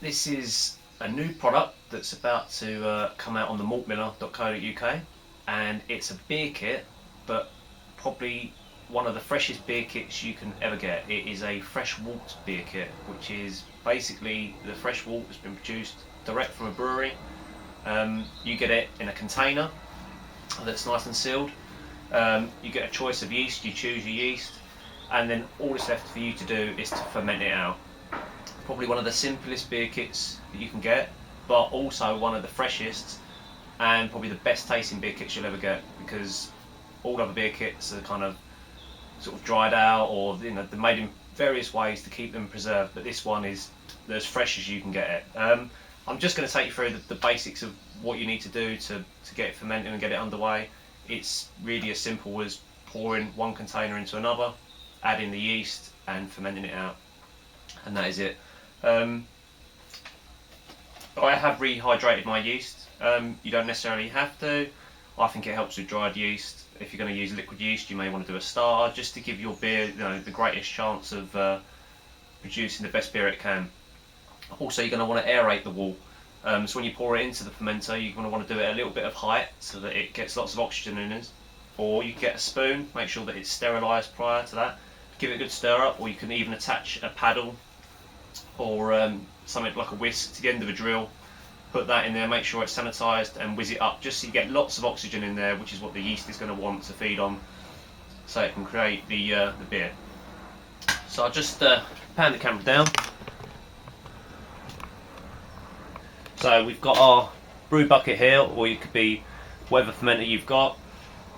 This is a new product that's about to come out on the maltmiller.co.uk, and it's a beer kit, but probably one of the freshest beer kits you can ever get. It is a fresh Wort beer kit, which is basically the fresh Wort has been produced direct from a brewery. You get it in a container that's nice and sealed. You get a choice of yeast, you choose your yeast, and then all that's left for you to do is to ferment it out. Probably one of the simplest beer kits that you can get, but also one of the freshest and probably the best tasting beer kits you'll ever get, because all other beer kits are kind of sort of dried out, or they're made in various ways to keep them preserved, but this one is as fresh as you can get it. I'm just going to take you through the basics of what you need to do to get it fermenting and get it underway. It's really as simple as pouring one container into another, adding the yeast and fermenting it out, and that is it. I have rehydrated my yeast. You don't necessarily have to. I think it helps with dried yeast. If you're going to use liquid yeast, you may want to do a starter, just to give your beer the greatest chance of producing the best beer it can. Also, you're going to want to aerate the wort. So when you pour it into the fermenter, you're going to want to do it at a little bit of height so that it gets lots of oxygen in it. Or you get a spoon, make sure that it's sterilised prior to that. Give it a good stir up, or you can even attach a paddle or something like a whisk to the end of a drill. Put that in there, make sure it's sanitised, and whiz it up just so you get lots of oxygen in there, which is what the yeast is going to want to feed on, so it can create the beer. So I'll just pan the camera down. So we've got our brew bucket here, or you could be whatever fermenter you've got.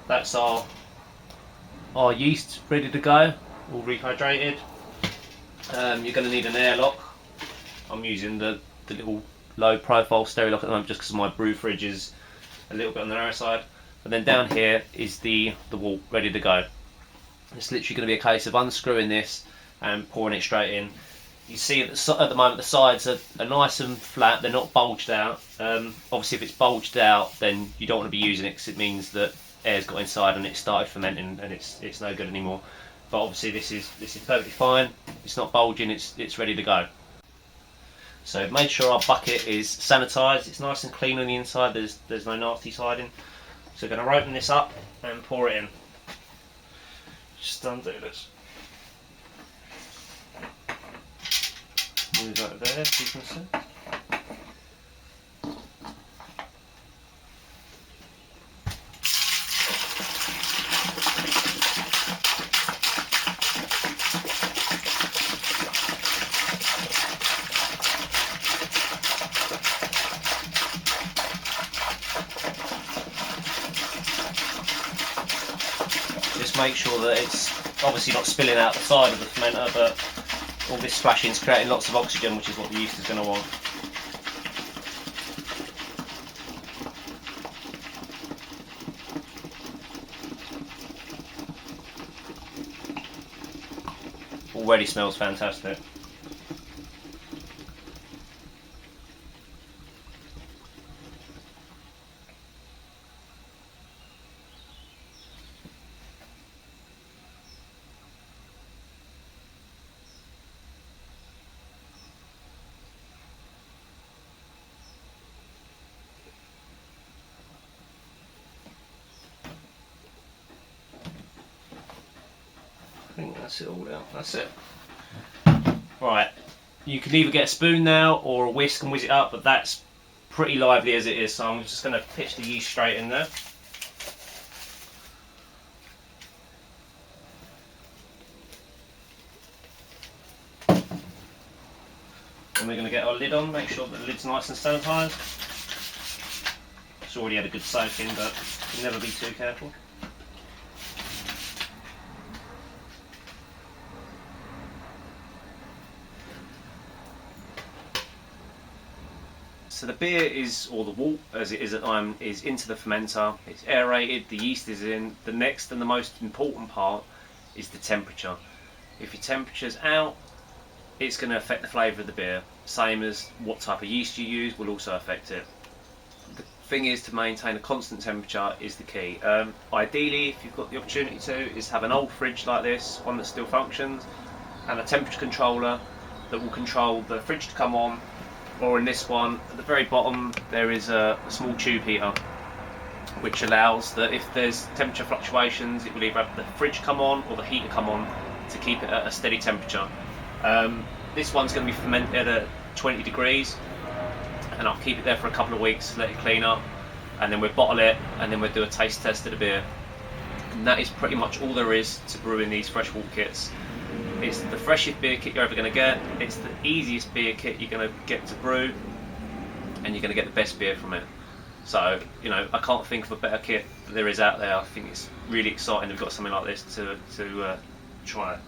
That's our yeast ready to go, all rehydrated. You're going to need an airlock. I'm using the little low profile Sterilock at the moment just because my brew fridge is a little bit on the narrow side. And then down here is the wort ready to go. It's literally going to be a case of unscrewing this and pouring it straight in. You see at the moment the sides are nice and flat, they're not bulged out. Obviously if it's bulged out, then you don't want to be using it because it means that air's got inside and it started fermenting and it's no good anymore. But obviously this is perfectly fine. It's not bulging, it's ready to go. So make sure our bucket is sanitised, it's nice and clean on the inside, there's no nasties hiding. So we're going to open this up and pour it in. Just undo this. Move that there, so you can see. Just make sure that it's obviously not spilling out the side of the fermenter, but all this splashing is creating lots of oxygen, which is what the yeast is going to want. Already smells fantastic. I think that's it all out. That's it. Right, you can either get a spoon now or a whisk and whiz it up, but that's pretty lively as it is, so I'm just going to pitch the yeast straight in there. And we're going to get our lid on, make sure that the lid's nice and sanitised. It's already had a good soak in, but never be too careful. So the beer is, or the wort as it is at the moment, is into the fermenter, it's aerated, the yeast is in. The next and the most important part is the temperature. If your temperature's out, it's going to affect the flavour of the beer. Same as what type of yeast you use will also affect it. The thing is to maintain a constant temperature is the key. Ideally, if you've got the opportunity to, is have an old fridge like this, one that still functions, and a temperature controller that will control the fridge to come on or in this one at the very bottom there is a small tube heater, which allows that if there's temperature fluctuations, it will either have the fridge come on or the heater come on to keep it at a steady temperature. This one's going to be fermented at 20 degrees, and I'll keep it there for a couple of weeks, let it clean up, and then we'll bottle it, and then we'll do a taste test of the beer. And that is pretty much all there is to brewing these fresh wort kits. It's the freshest beer kit you're ever going to get. It's the easiest beer kit you're going to get to brew, and you're going to get the best beer from it. So, you know, I can't think of a better kit that there is out there. I think it's really exciting we've got something like this to try.